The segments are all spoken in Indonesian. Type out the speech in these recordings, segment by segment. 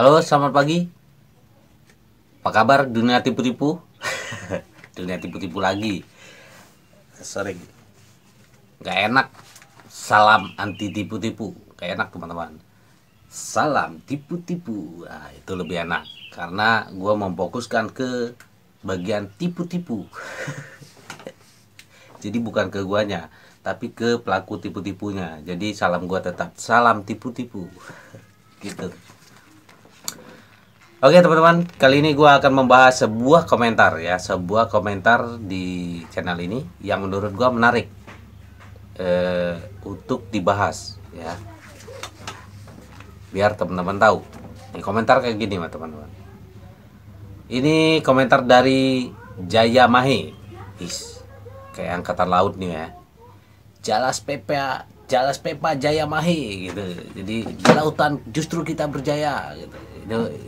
Halo, selamat pagi. Apa kabar dunia tipu-tipu? Dunia tipu-tipu lagi. Sering. Gak enak. Salam anti tipu-tipu. Gak enak teman-teman. Salam tipu-tipu. Nah, itu lebih enak. Karena gue memfokuskan ke bagian tipu-tipu. Jadi bukan ke guanya, tapi ke pelaku tipu-tipunya. Jadi salam gue tetap salam tipu-tipu. Gitu. Oke teman-teman, kali ini gue akan membahas sebuah komentar ya, sebuah komentar di channel ini yang menurut gue menarik untuk dibahas ya, biar teman-teman tahu. Ini komentar kayak gini teman-teman. Ini komentar dari Jaya Mahe, kayak angkatan laut nih ya. Jalas Pepa Jaya Mahe gitu. Jadi di lautan justru kita berjaya gitu.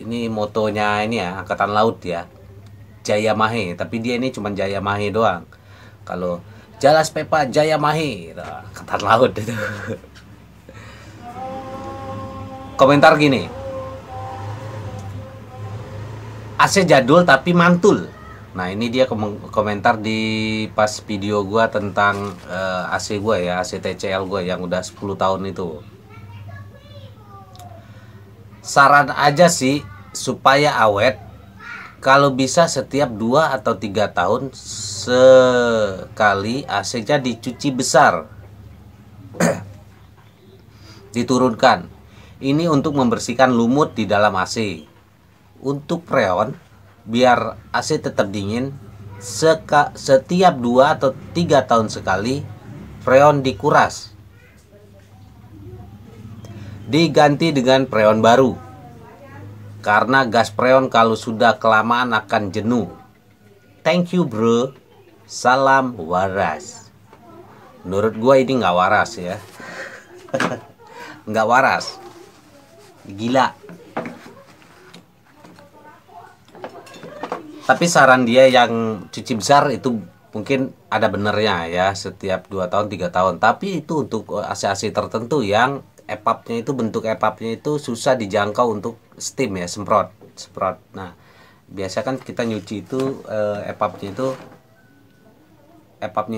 Ini motonya ini ya, angkatan laut ya. Jaya Mahe, tapi dia ini cuma Jaya Mahe doang. Kalau Jalas Pepa Jaya Mahe gitu, angkatan laut itu. Komentar gini. AC jadul tapi mantul. Nah ini dia komentar di pas video gua tentang AC gua ya, AC TCL gua yang udah 10 tahun itu. Saran aja sih supaya awet, kalau bisa setiap 2 atau 3 tahun sekali AC-nya dicuci besar. Diturunkan. Ini untuk membersihkan lumut di dalam AC. Untuk freon, biar AC tetap dingin, setiap 2 atau 3 tahun sekali freon dikuras, diganti dengan freon baru, karena gas freon kalau sudah kelamaan akan jenuh. Thank you bro, salam waras. Menurut gue ini nggak waras ya. Nggak waras, gila. Tapi saran dia yang cuci besar itu mungkin ada benernya ya, setiap 2 tahun 3 tahun. Tapi itu untuk AC-AC tertentu yang EPAP-nya itu, bentuk EPAP-nya itu susah dijangkau untuk steam ya, semprot. Nah, biasa kan kita nyuci itu EPAP-nya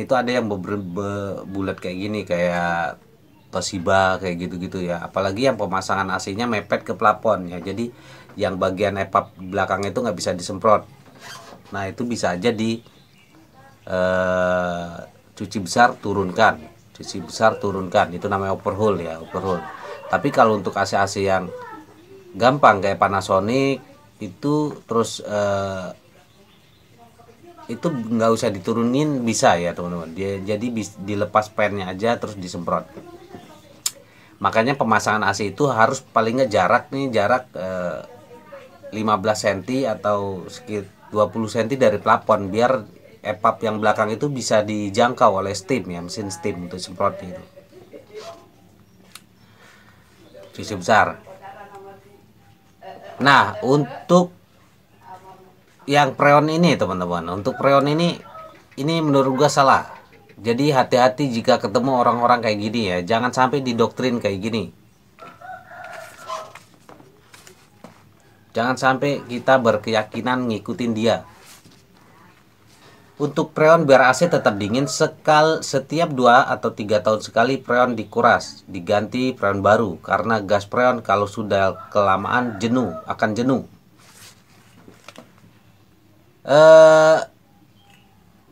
itu ada yang bulat kayak gini, kayak Toshiba kayak gitu-gitu ya. Apalagi yang pemasangan AC-nya mepet ke plafon ya. Jadi yang bagian EPAP belakang itu nggak bisa disemprot. Nah itu bisa aja di cuci besar turunkan, itu namanya overhaul ya, overhaul. Tapi kalau untuk AC-AC yang gampang kayak Panasonic itu terus itu nggak usah diturunin, bisa ya teman-teman. Dia jadi dilepas pennya aja terus disemprot. Makanya pemasangan AC itu harus paling nggak jarak 15 cm atau sekitar 20 cm dari plafon, biar EPAP yang belakang itu bisa dijangkau oleh steam ya, mesin steam untuk semprot itu. Cuci besar. Nah untuk yang freon ini teman-teman, untuk freon ini menurut gua salah. Jadi hati-hati jika ketemu orang-orang kayak gini ya, jangan sampai didoktrin kayak gini. Jangan sampai kita berkeyakinan ngikutin dia. Untuk freon biar AC tetap dingin, setiap 2 atau 3 tahun sekali freon dikuras, diganti freon baru, karena gas freon kalau sudah kelamaan akan jenuh.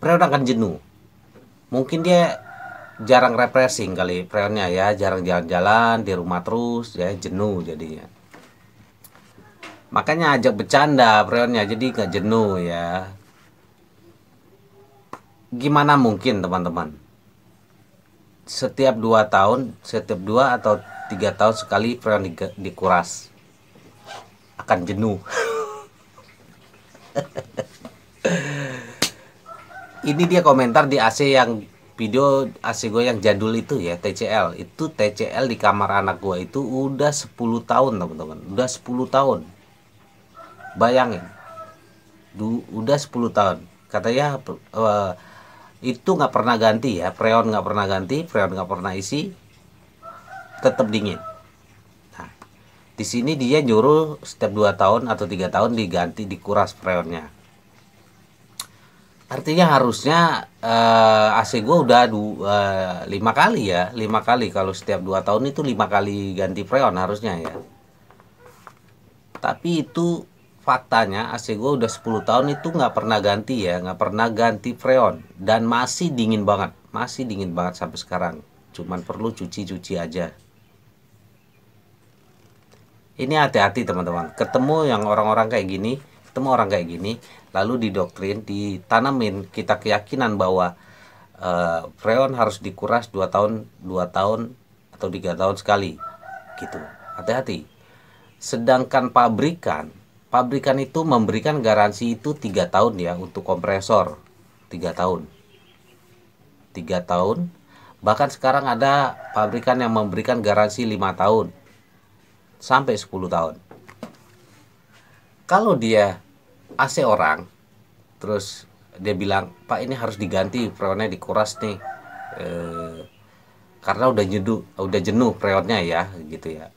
Freon akan jenuh. Mungkin dia jarang refreshing kali freonnya ya, jarang jalan-jalan di rumah terus ya, jenuh jadinya. Makanya ajak bercanda freonnya jadi nggak jenuh ya. Gimana mungkin teman-teman, setiap 2 atau 3 tahun sekali freon dikuras, akan jenuh. Ini dia komentar di AC yang video AC gue yang jadul itu ya, TCL. Itu TCL di kamar anak gue itu udah 10 tahun teman-teman, udah 10 tahun. Bayangin, udah 10 tahun. Katanya itu nggak pernah ganti ya, freon nggak pernah ganti, freon nggak pernah isi, tetap dingin. Nah, Di sini dia nyuruh setiap 2 tahun atau 3 tahun diganti, dikuras freonnya. Artinya harusnya AC gue udah 5 kali ya, 5 kali. Kalau setiap 2 tahun itu 5 kali ganti freon harusnya ya. Tapi itu faktanya AC gue udah 10 tahun itu nggak pernah ganti ya, nggak pernah ganti freon, dan masih dingin banget sampai sekarang. Cuman perlu cuci-cuci aja. Ini hati-hati teman-teman, ketemu yang orang-orang kayak gini, ketemu orang kayak gini, lalu didoktrin, ditanamin kita keyakinan bahwa freon harus dikuras 2 tahun atau 3 tahun sekali gitu. Hati-hati. Sedangkan pabrikan itu memberikan garansi itu 3 tahun ya untuk kompresor. 3 tahun. 3 tahun. Bahkan sekarang ada pabrikan yang memberikan garansi 5 tahun sampai 10 tahun. Kalau dia AC orang, terus dia bilang, "Pak, ini harus diganti, freonnya dikuras nih. Karena udah jenuh freonnya ya gitu ya,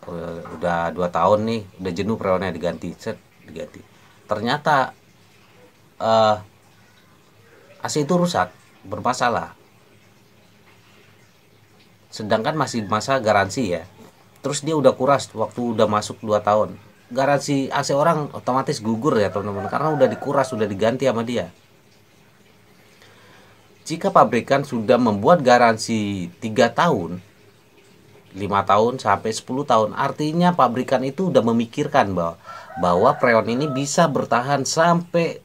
udah 2 tahun nih, udah jenuh freonnya, diganti." Diganti, ternyata AC itu rusak, bermasalah, sedangkan masih masa garansi ya. Terus dia udah kuras waktu udah masuk 2 tahun, garansi AC orang otomatis gugur ya teman-teman, karena udah dikuras, udah diganti sama dia. Jika pabrikan sudah membuat garansi 3 tahun, 5 tahun sampai 10 tahun, artinya pabrikan itu udah memikirkan bahwa freon ini bisa bertahan sampai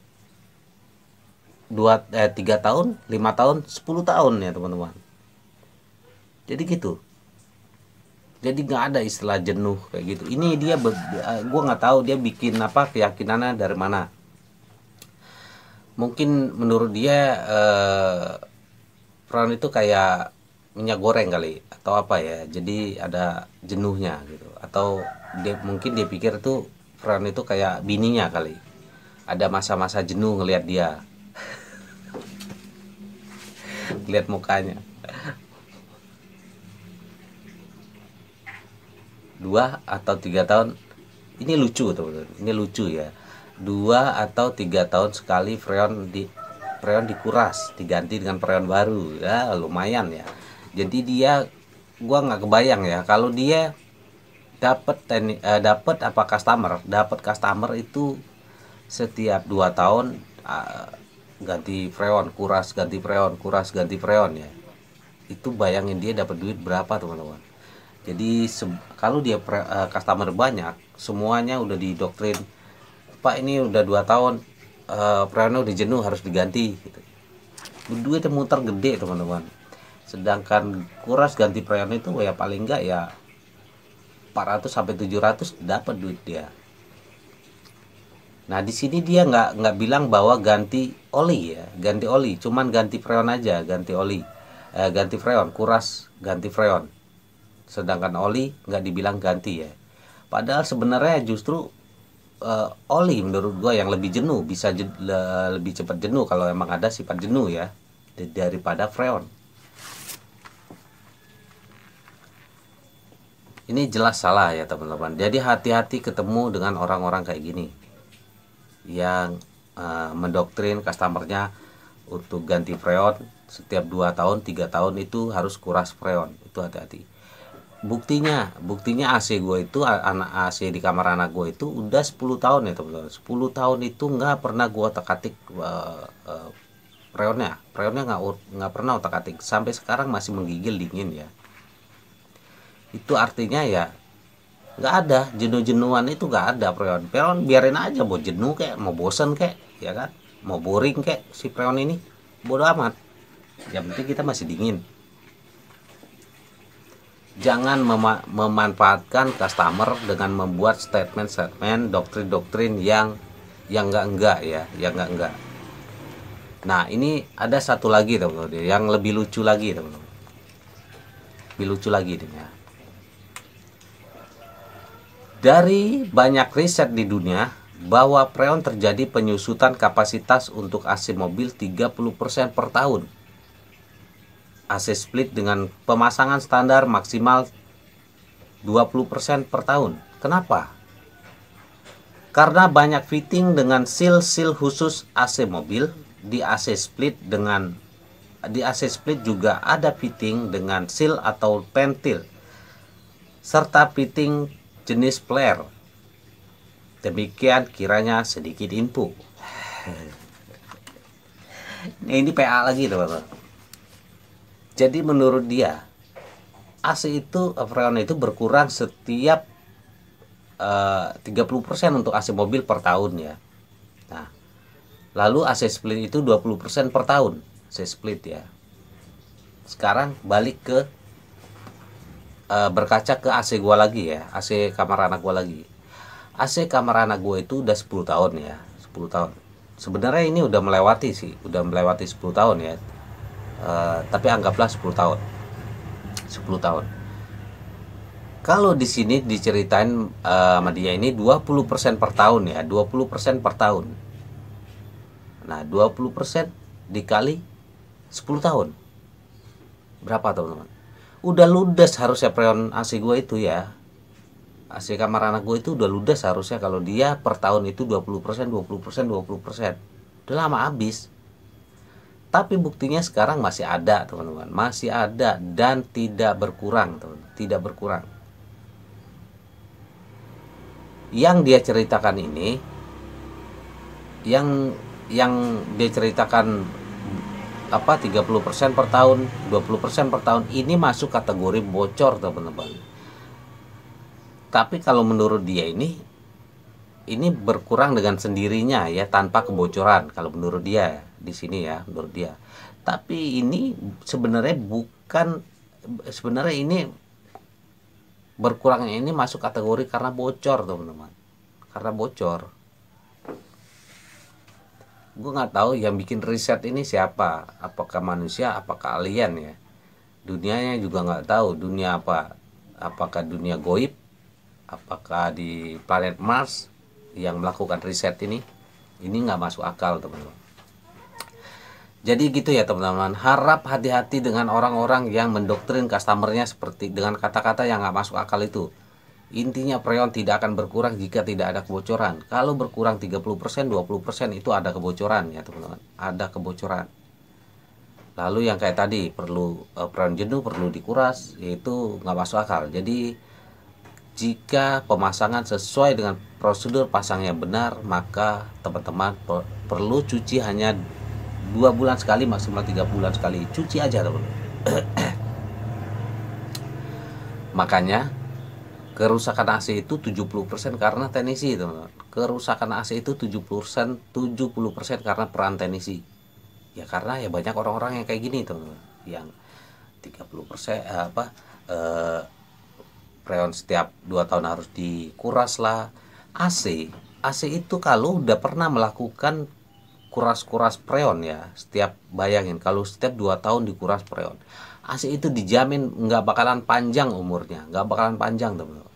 3 tahun, 5 tahun, 10 tahun ya teman-teman. Jadi gitu. Jadi nggak ada istilah jenuh kayak gitu. Ini dia gue nggak tahu dia bikin apa, keyakinannya dari mana. Mungkin menurut dia freon itu kayak minyak goreng kali atau apa ya, jadi ada jenuhnya gitu. Atau mungkin dia pikir tuh freon itu kayak bininya kali, ada masa-masa jenuh ngelihat dia. Lihat mukanya. 2 atau 3 tahun, ini lucu teman-teman, ini lucu ya. 2 atau 3 tahun sekali freon dikuras, diganti dengan freon baru ya, lumayan ya. Jadi gua nggak kebayang ya kalau dia dapat customer itu setiap 2 tahun ganti freon, kuras, ganti freon, kuras, ganti freon ya. Itu bayangin dia dapat duit berapa teman-teman. Jadi kalau dia customer banyak, semuanya udah didoktrin, "Pak, ini udah 2 tahun freonnya udah jenuh, harus diganti," gitu. Duitnya muter gede teman-teman. Sedangkan kuras ganti freon itu ya paling enggak ya 400 sampai 700 dapat duit dia. Nah, di sini dia nggak bilang bahwa ganti oli ya, ganti oli, cuman ganti freon aja, ganti oli, ganti freon, kuras, ganti freon. Sedangkan oli nggak dibilang ganti ya. Padahal sebenarnya justru oli menurut gua yang lebih jenuh, bisa lebih cepat jenuh kalau emang ada sifat jenuh ya, daripada freon. Ini jelas salah ya teman-teman. Jadi hati-hati ketemu dengan orang-orang kayak gini yang mendoktrin customernya untuk ganti freon setiap 2 tahun, 3 tahun itu harus kuras freon. Itu hati-hati. Buktinya AC gue itu, AC di kamar anak gue itu udah 10 tahun ya teman-teman. 10 tahun itu nggak pernah gue otak-atik freonnya nggak pernah otak-atik, sampai sekarang masih menggigil dingin ya. Itu artinya ya nggak ada jenuh-jenuhan, itu nggak ada. Freon biarin aja, mau jenuh kayak, mau bosen kayak ya kan, mau boring kayak, si freon ini bodo amat, yang penting kita masih dingin. Jangan memanfaatkan customer dengan membuat statement-statement, doktrin-doktrin yang enggak ya, yang enggak. Nah, ini ada satu lagi teman-teman, yang lebih lucu lagi teman-teman. Lebih lucu lagi nih ya. Dari banyak riset di dunia bahwa freon terjadi penyusutan kapasitas untuk AC mobil 30% per tahun. AC split dengan pemasangan standar maksimal 20% per tahun. Kenapa? Karena banyak fitting dengan seal-seal khusus AC mobil. Di AC split juga ada fitting dengan seal atau pentil, serta fitting jenis flare. Demikian kiranya sedikit info. Ini PA lagi teman-teman. Jadi menurut dia AC itu, freon itu berkurang setiap 30% untuk AC mobil per tahun ya. Nah, lalu AC split itu 20% per tahun. AC split ya. Sekarang balik ke berkaca ke AC gua lagi ya, AC kamar anak gua lagi. AC kamar anak gua itu udah 10 tahun ya, 10 tahun. Sebenarnya ini udah melewati 10 tahun ya. Tapi anggaplah 10 tahun. 10 tahun. Kalau di sini diceritain sama dia ini 20% per tahun ya, 20% per tahun. Nah, 20% dikali 10 tahun. Berapa teman-teman? Udah ludes harusnya freon AC gue itu ya. AC kamar anak gue itu udah ludes harusnya kalau dia per tahun itu 20%, 20%, 20%. Udah lama habis. Tapi buktinya sekarang masih ada teman-teman, masih ada dan tidak berkurang teman-teman, tidak berkurang. Yang dia ceritakan ini, yang dia ceritakan 30% per tahun, 20% per tahun, ini masuk kategori bocor teman-teman. Tapi kalau menurut dia ini berkurang dengan sendirinya ya, tanpa kebocoran kalau menurut dia di sini ya, menurut dia. Tapi ini sebenarnya ini berkurangnya ini masuk kategori karena bocor teman-teman, karena bocor. Gue nggak tahu yang bikin riset ini siapa, apakah manusia, apakah alien ya. Dunianya juga nggak tahu dunia apa, apakah dunia goib, apakah di planet Mars yang melakukan riset ini nggak masuk akal teman-teman. Jadi gitu ya teman-teman, harap hati-hati dengan orang-orang yang mendoktrin customernya seperti dengan kata-kata yang nggak masuk akal itu. Intinya freon tidak akan berkurang jika tidak ada kebocoran. Kalau berkurang 30%, 20% itu ada kebocoran ya teman-teman, ada kebocoran. Lalu yang kayak tadi perlu freon jenuh perlu dikuras, itu nggak masuk akal. Jadi jika pemasangan sesuai dengan prosedur pasangnya benar, maka teman-teman perlu cuci hanya 2 bulan sekali, maksimal 3 bulan sekali. Cuci aja teman-teman. Makanya kerusakan AC itu 70% karena teknisi teman-teman. Kerusakan AC itu 70% karena peran teknisi. Ya karena ya banyak orang-orang yang kayak gini teman-teman, yang 30% freon setiap 2 tahun harus dikuras lah. AC itu kalau udah pernah melakukan kuras-kuras freon ya, setiap bayangin kalau setiap 2 tahun dikuras freon, AC itu dijamin nggak bakalan panjang umurnya, nggak bakalan panjang teman-teman.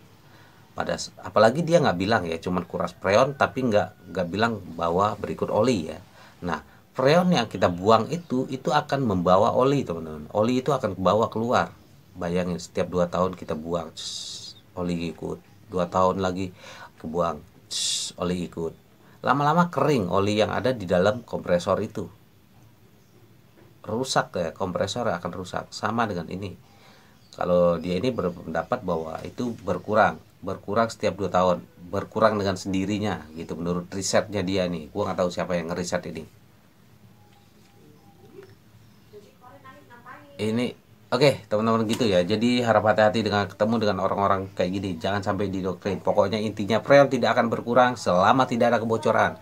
Apalagi dia nggak bilang ya cuman kuras freon, tapi nggak bilang bahwa berikut oli ya. Nah, freon yang kita buang itu akan membawa oli teman-teman, oli itu akan bawa keluar. Bayangin setiap 2 tahun kita buang, oli ikut, 2 tahun lagi kebuang, oli ikut. Lama-lama kering oli yang ada di dalam kompresor itu, rusak ya, kompresor akan rusak. Sama dengan ini, kalau dia ini berpendapat bahwa itu berkurang setiap 2 tahun, berkurang dengan sendirinya gitu menurut risetnya dia nih. Gua nggak tahu siapa yang ngeriset ini. Oke teman-teman gitu ya. Jadi harap hati-hati dengan ketemu dengan orang-orang kayak gini, jangan sampai didoktrin. Pokoknya intinya freon tidak akan berkurang selama tidak ada kebocoran.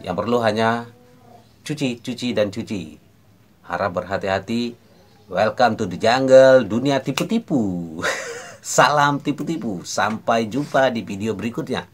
Yang perlu hanya cuci dan cuci. Harap berhati-hati. Welcome to the jungle, dunia tipu-tipu. Salam tipu-tipu. Sampai jumpa di video berikutnya.